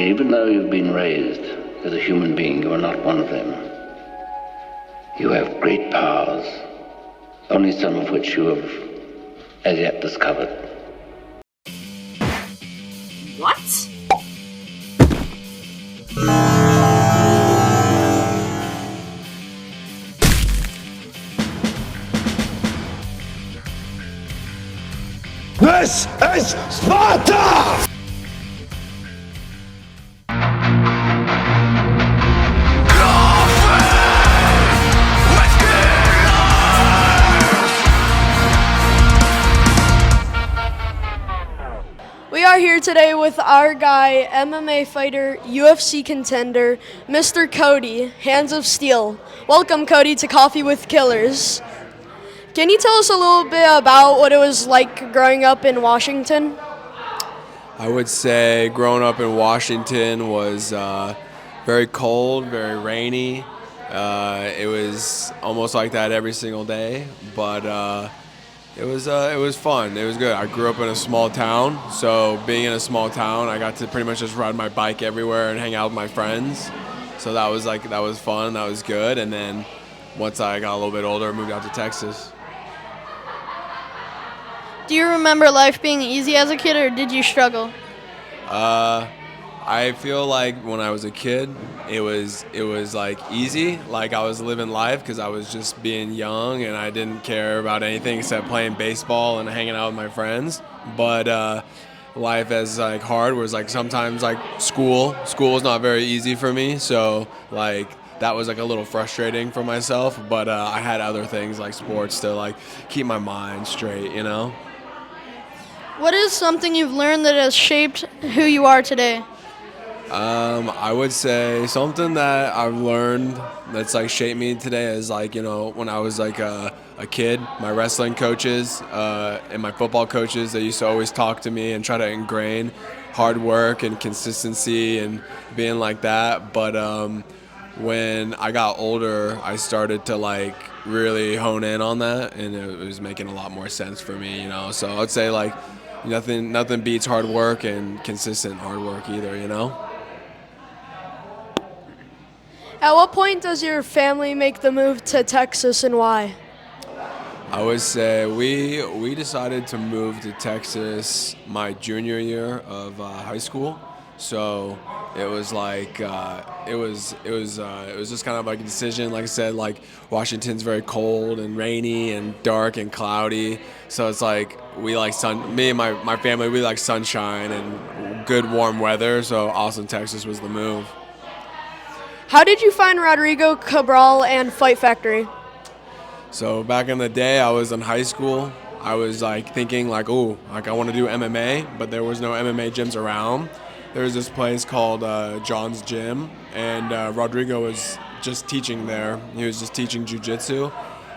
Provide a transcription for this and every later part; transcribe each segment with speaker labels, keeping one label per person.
Speaker 1: Even though you've been raised as a human being, you are not one of them. You have great powers, only some of which you have as yet discovered.
Speaker 2: What?
Speaker 3: This is Sparta!
Speaker 4: We are here today with our guy, MMA fighter, UFC contender, Mr. Kody, Hands of Steele. Welcome, Kody, to Coffee with Killers. Can you tell us a little bit about what it was like growing up in Washington?
Speaker 5: I would say growing up in Washington was very cold, very rainy. It was almost like that every single day, but it was fun. It was good. I grew up in a small town, so being in a small town, I got to pretty much just ride my bike everywhere and hang out with my friends. So that was fun. That was good. And then once I got a little bit older, I moved out to Texas.
Speaker 4: Do you remember life being easy as a kid, or did you struggle?
Speaker 5: I feel like when I was a kid, it was like easy, like I was living life because I was just being young and I didn't care about anything except playing baseball and hanging out with my friends. But life as like hard was like sometimes like school was not very easy for me, so like that was like a little frustrating for myself. But I had other things like sports to like keep my mind straight, you know.
Speaker 4: What is something you've learned that has shaped who you are today?
Speaker 5: I would say something that I've learned that's like shaped me today is like, you know, when I was like a kid, my wrestling coaches and my football coaches, they used to always talk to me and try to ingrain hard work and consistency and being like that. But when I got older, I started to like really hone in on that, and it was making a lot more sense for me, you know. So I'd say like nothing beats hard work and consistent hard work either, you know.
Speaker 4: At what point does your family make the move to Texas, and why?
Speaker 5: I would say we decided to move to Texas my junior year of high school. So it was like it was just kind of like a decision. Like I said, like Washington's very cold and rainy and dark and cloudy. So it's like we like me and my family, we like sunshine and good warm weather. So Austin, Texas was the move.
Speaker 4: How did you find Rodrigo Cabral and Fight Factory?
Speaker 5: So back in the day, I was in high school. I was like thinking like, oh, like I want to do MMA, but there was no MMA gyms around. There was this place called John's Gym, and Rodrigo was just teaching there. He was just teaching jiu-jitsu.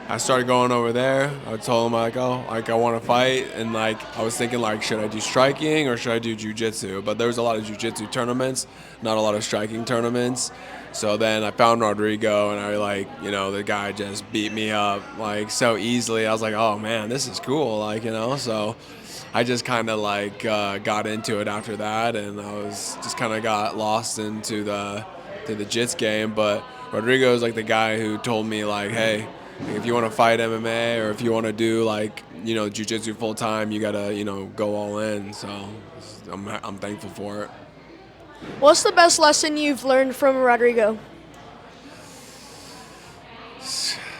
Speaker 5: I started going over there. I told him like, oh, like I want to fight, and like I was thinking like, should I do striking or should I do jiu-jitsu? But there was a lot of jiu-jitsu tournaments, not a lot of striking tournaments. So then I found Rodrigo, and I like, you know, the guy just beat me up like so easily. I was like, oh man, this is cool, like, you know. So I just kind of like got into it after that, and I was just kind of got lost into the jits game. But Rodrigo is like the guy who told me like, hey, if you want to fight MMA or if you want to do like, you know, jiu-jitsu full time, you gotta, you know, go all in. So I'm thankful for it.
Speaker 4: What's the best lesson you've learned from Rodrigo?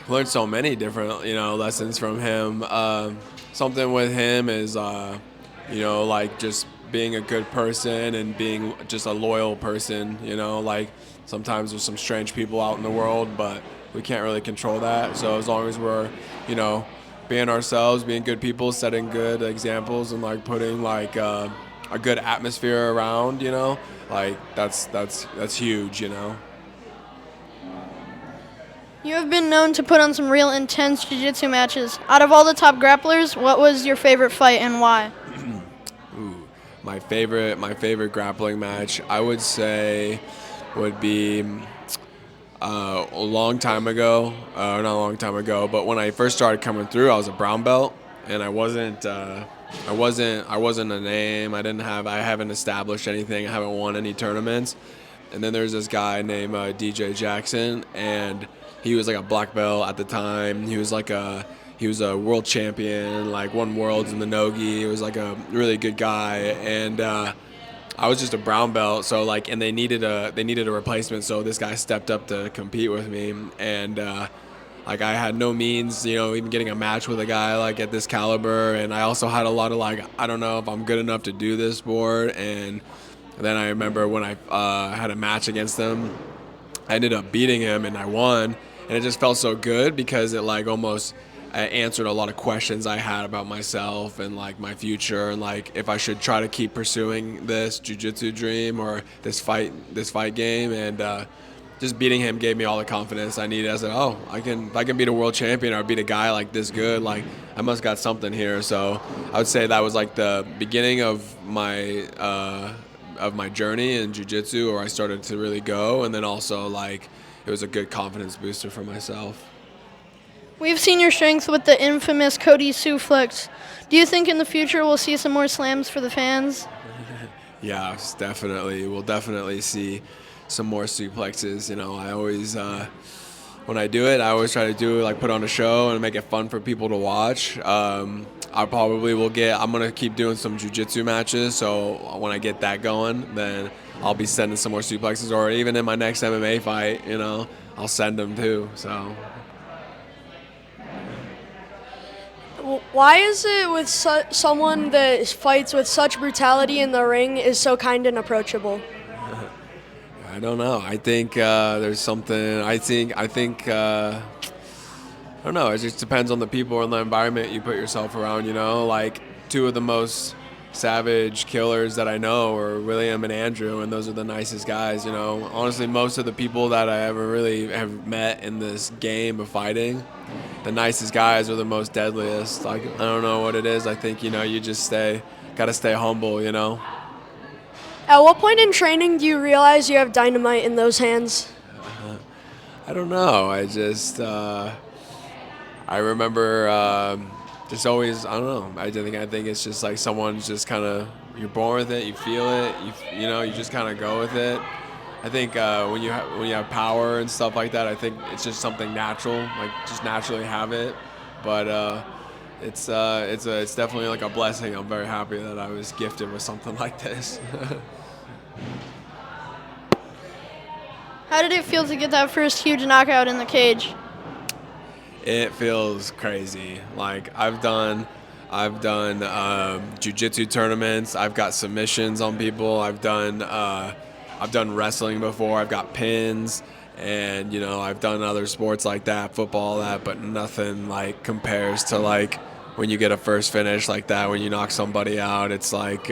Speaker 5: Learned so many different, you know, lessons from him. Something with him is, you know, like just being a good person and being just a loyal person, you know, like sometimes there's some strange people out in the world, but we can't really control that. So as long as we're, you know, being ourselves, being good people, setting good examples, and like putting like a good atmosphere around, you know, like that's huge, you know.
Speaker 4: You have been known to put on some real intense jiu-jitsu matches. Out of all the top grapplers, what was your favorite fight and why?
Speaker 5: Ooh, my favorite grappling match, I would say, would be a long time ago. Not a long time ago, but when I first started coming through, I was a brown belt, and I wasn't I wasn't a name. I haven't established anything. I haven't won any tournaments. And then there's this guy named DJ Jackson, and he was like a black belt at the time. He was a world champion, like won worlds in the nogi. He was like a really good guy, and I was just a brown belt. So like, and they needed a replacement. So this guy stepped up to compete with me, and like I had no means, even getting a match with a guy like at this caliber, and I also had a lot of like, I don't know if I'm good enough to do this sport. And then I remember when I had a match against him, I ended up beating him and I won, and it just felt so good because it like almost answered a lot of questions I had about myself and like my future and like if I should try to keep pursuing this jiu-jitsu dream or this fight game. And just beating him gave me all the confidence I needed. I said, oh, if I can beat a world champion or beat a guy like this good, like I must got something here. So I would say that was like the beginning of my journey in jiu-jitsu, where I started to really go, and then also like it was a good confidence booster for myself.
Speaker 2: We've seen your strength with the infamous Kody suplex. Do you think in the future we'll see some more slams for the fans?
Speaker 5: Yeah, definitely. We'll definitely see some more suplexes. I always, when I do it, I always try to put on a show and make it fun for people to watch. I'm going to keep doing some jiu-jitsu matches, so when I get that going, then I'll be sending some more suplexes, or even in my next MMA fight, I'll send them too, so.
Speaker 4: Why is it with someone that fights with such brutality in the ring is so kind and approachable?
Speaker 5: I don't know. I think there's something. I think. I don't know. It just depends on the people and the environment you put yourself around. Like two of the most savage killers that I know are William and Andrew, and those are the nicest guys. Honestly, most of the people that I ever really have met in this game of fighting, the nicest guys are the most deadliest. Like I don't know what it is. I think you just gotta stay humble.
Speaker 4: At what point in training do you realize you have dynamite in those hands?
Speaker 5: I don't know. I just I remember just always. I don't know. I think it's just like someone's just kind of, you're born with it. You feel it. You just kind of go with it. I think when you have power and stuff like that, I think it's just something natural. Like just naturally have it. But it's definitely like a blessing. I'm very happy that I was gifted with something like this.
Speaker 2: How did it feel to get that first huge knockout in the cage?
Speaker 5: It feels crazy. Like I've done jiu-jitsu tournaments. I've got submissions on people. I've done wrestling before. I've got pins, and I've done other sports like that, football, that, but nothing like compares to like when you get a first finish like that, when you knock somebody out. It's like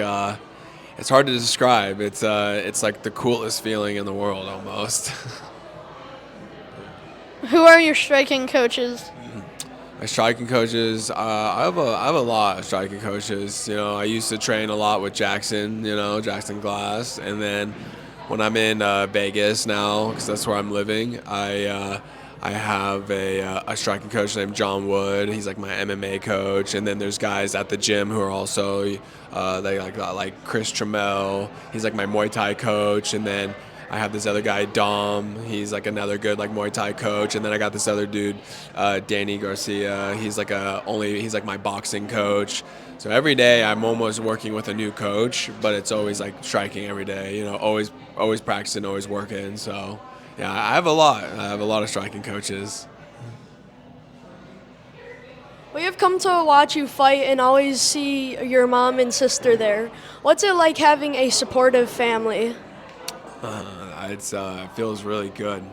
Speaker 5: it's hard to describe. It's like the coolest feeling in the world almost.
Speaker 2: Who are your striking coaches?
Speaker 5: My striking coaches, I have a lot of striking coaches. I used to train a lot with Jackson, Jackson Glass, and then when I'm in Vegas now, because that's where I'm living, I have a striking coach named John Wood. He's like my MMA coach, and then there's guys at the gym who are also they like Chris Trammell. He's like my Muay Thai coach, and then I have this other guy, Dom. He's like another good like Muay Thai coach, and then I got this other dude, Danny Garcia. He's like my boxing coach. So every day I'm almost working with a new coach, but it's always like striking every day. Always practicing, always working. So yeah, I have a lot of striking coaches.
Speaker 4: We have come to watch you fight and always see your mom and sister there. What's it like having a supportive family?
Speaker 5: It feels really good,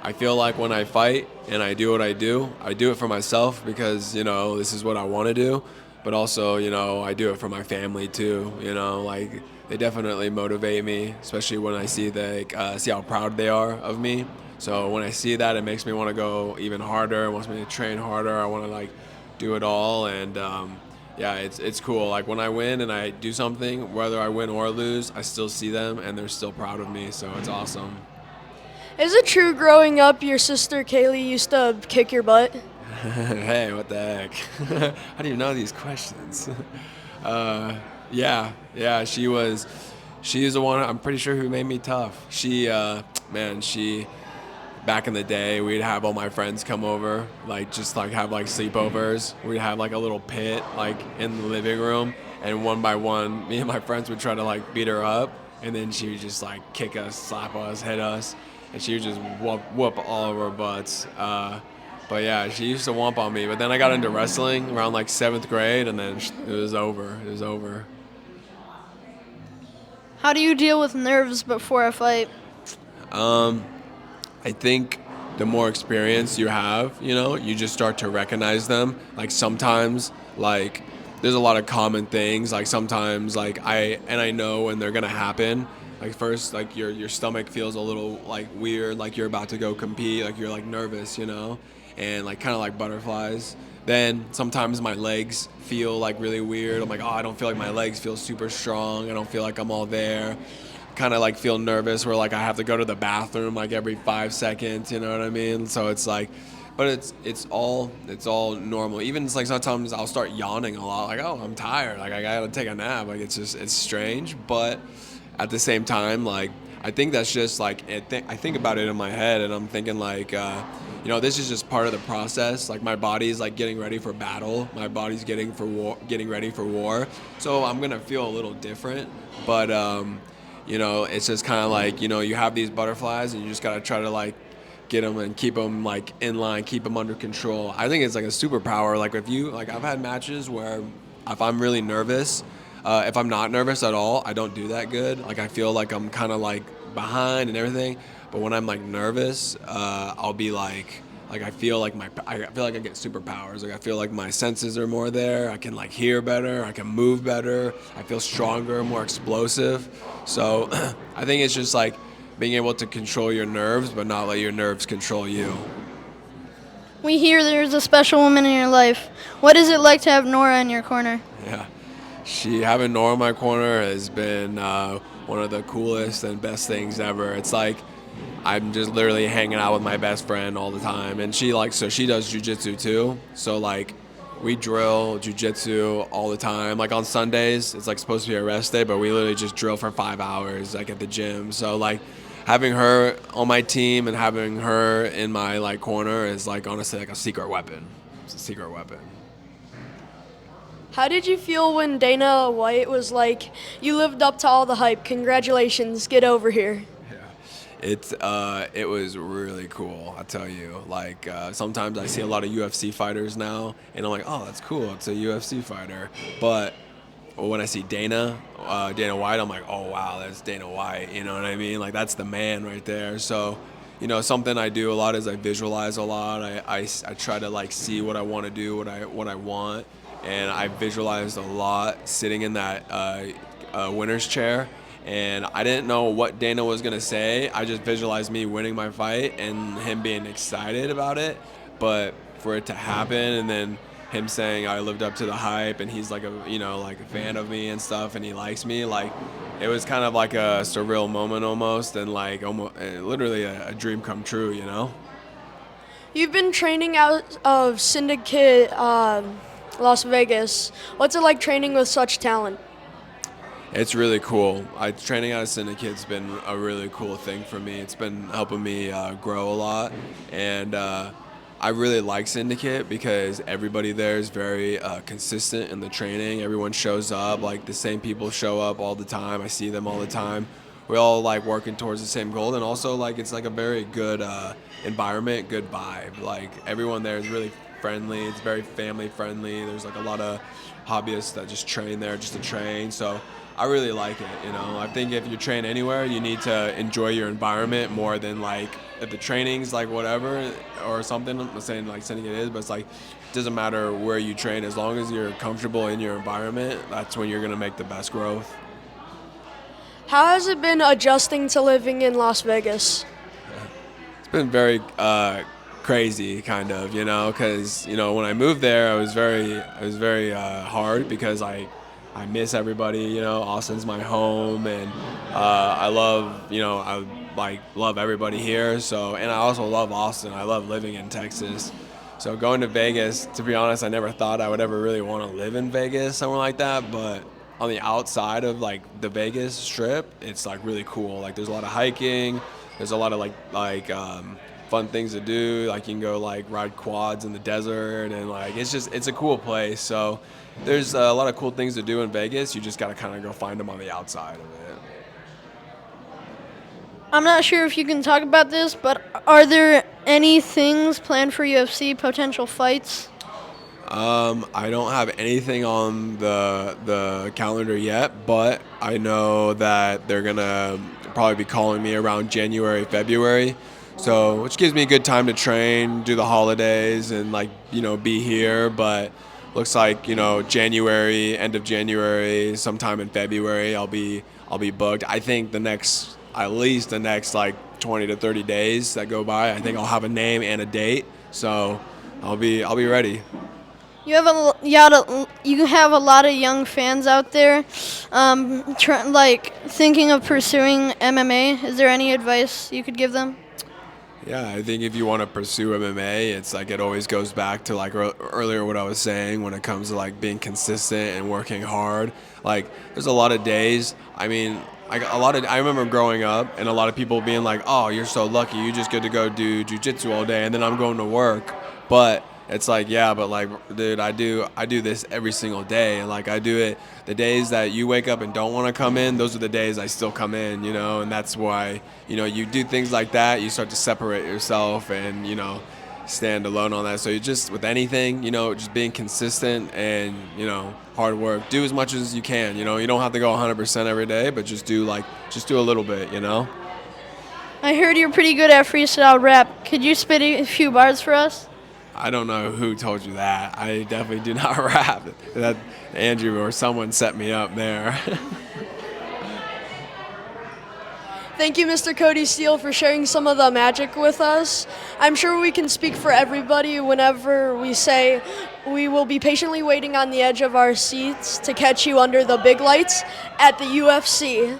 Speaker 5: I feel like when I fight and I do what I do it for myself because, this is what I want to do, but also, I do it for my family too, like they definitely motivate me, especially when I see see how proud they are of me. So when I see that, it makes me want to go even harder. It wants me to train harder. I want to like do it all, and yeah, it's cool. Like when I win and I do something, whether I win or lose, I still see them and they're still proud of me. So it's awesome.
Speaker 4: Is it true growing up your sister Kaylee used to kick your butt?
Speaker 5: Hey, what the heck? How do you know these questions? Yeah, she's the one, I'm pretty sure, who made me tough. She, back in the day, we'd have all my friends come over, like, just, like, have, like, sleepovers. We'd have, like, a little pit, like, in the living room, and one by one, me and my friends would try to, like, beat her up, and then she would just, like, kick us, slap us, hit us, and she would just whoop all of our butts. But yeah, she used to womp on me. But then I got into wrestling around like 7th grade, and then it was over. It was over.
Speaker 2: How do you deal with nerves before a fight?
Speaker 5: I think the more experience you have, you just start to recognize them. Like sometimes, like there's a lot of common things. Like sometimes, like I know when they're gonna happen. Like first, like your stomach feels a little like weird, like you're about to go compete, like you're like nervous, and like kind of like butterflies. Then sometimes my legs feel like really weird. I'm like, oh, I don't feel like my legs feel super strong. I don't feel like I'm all there. Kind of like feel nervous where like I have to go to the bathroom like every 5 seconds. You know what I mean? So it's like, but it's all normal. Even it's like sometimes I'll start yawning a lot. Like, oh, I'm tired. Like I gotta take a nap. Like it's strange, but at the same time, like I think that's just like I think about it in my head, and I'm thinking like, this is just part of the process. Like my body's like getting ready for battle. My body's getting ready for war. So I'm gonna feel a little different, but it's just kind of like you have these butterflies, and you just gotta try to like get them and keep them like in line, keep them under control. I think it's like a superpower. Like I've had matches where if I'm really nervous. If I'm not nervous at all, I don't do that good. Like I feel like I'm kind of like behind and everything. But when I'm like nervous, I'll be like I feel like I get superpowers. Like I feel like my senses are more there. I can like hear better. I can move better. I feel stronger, more explosive. So I think it's just like being able to control your nerves, but not let your nerves control you.
Speaker 2: We hear there's a special woman in your life. What is it like to have Nora in your corner?
Speaker 5: Yeah. Having Nora in my corner has been one of the coolest and best things ever. It's like I'm just literally hanging out with my best friend all the time, and she does jujitsu too. So like we drill jujitsu all the time. Like on Sundays, it's like supposed to be a rest day, but we literally just drill for 5 hours like at the gym. So like having her on my team and having her in my like corner is like honestly like a secret weapon. It's a secret weapon.
Speaker 4: How did you feel when Dana White was like, you lived up to all the hype, congratulations, get over here?
Speaker 5: Yeah, it was really cool, I tell you. Like sometimes I see a lot of UFC fighters now, and I'm like, oh, that's cool, it's a UFC fighter. But when I see Dana White, I'm like, oh wow, that's Dana White. You know what I mean? Like that's the man right there. So, something I do a lot is I visualize a lot. I try to like see what I want to do, what I want. And I visualized a lot sitting in that winner's chair, and I didn't know what Dana was gonna say. I just visualized me winning my fight and him being excited about it. But for it to happen, and then him saying I lived up to the hype, and he's like a fan of me and stuff, and he likes me, like it was kind of like a surreal moment almost, and like almost literally a dream come true.
Speaker 4: You've been training out of Syndicate. Las Vegas. What's it like training with such talent?
Speaker 5: It's really cool. Training out of Syndicate's been a really cool thing for me. It's been helping me grow a lot, and I really like Syndicate because everybody there is very consistent in the training. Everyone shows up, like the same people show up all the time. I see them all the time. We're all like working towards the same goal, and also like it's like a very good environment, good vibe. Like everyone there is really friendly. It's very family friendly. There's like a lot of hobbyists that just train there just to train. So I really like it. I think if you train anywhere, you need to enjoy your environment more than like if the training's like whatever or something. I'm not saying like Syndicate is, but it's like it doesn't matter where you train as long as you're comfortable in your environment. That's when you're gonna make the best growth.
Speaker 4: How has it been adjusting to living in Las Vegas?
Speaker 5: It's been very crazy, kind of, because when I moved there, it was very hard because I miss everybody. Austin's my home, and I love love everybody here. So, and I also love Austin. I love living in Texas. So going to Vegas, to be honest, I never thought I would ever really want to live in Vegas, somewhere like that. But on the outside of like the Vegas Strip, it's like really cool. Like there's a lot of hiking, there's a lot of fun things to do. Like you can go like ride quads in the desert, and like it's a cool place. So there's a lot of cool things to do in Vegas. You just got to kind of go find them on the outside of it.
Speaker 2: I'm not sure if you can talk about this, but are there any things planned for UFC, potential fights?
Speaker 5: I don't have anything on the calendar yet, but I know that they're gonna probably be calling me around January, February. So, which gives me a good time to train, do the holidays, and be here. But looks like January, end of January, sometime in February, I'll be booked. I think at least the next like 20 to 30 days that go by, I think I'll have a name and a date. So I'll be ready.
Speaker 2: You have a lot of young fans out there, thinking of pursuing MMA. Is there any advice you could give them?
Speaker 5: Yeah, I think if you want to pursue MMA, it's like it always goes back to like earlier what I was saying when it comes to like being consistent and working hard. Like there's a lot of days. I mean, I remember growing up and a lot of people being like, "Oh, you're so lucky. You just get to go do jiu-jitsu all day," and then I'm going to work. But it's like, yeah, but like, dude, I do this every single day, and like I do it. The days that you wake up and don't want to come in, those are the days I still come in, and that's why, you do things like that, you start to separate yourself and, stand alone on that. So you just, with anything, just being consistent and, hard work, do as much as you can, you don't have to go 100% every day, but just do a little bit,
Speaker 2: I heard you're pretty good at freestyle rap. Could you spit a few bars for us?
Speaker 5: I don't know who told you that. I definitely do not rap. That Andrew or someone set me up there.
Speaker 4: Thank you, Mr. Kody Steele, for sharing some of the magic with us. I'm sure we can speak for everybody whenever we say we will be patiently waiting on the edge of our seats to catch you under the big lights at the UFC.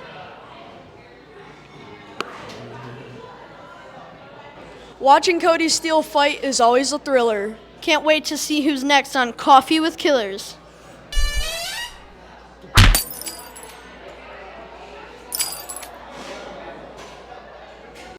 Speaker 4: Watching Kody Steele fight is always a thriller.
Speaker 2: Can't wait to see who's next on Coffee with Killers.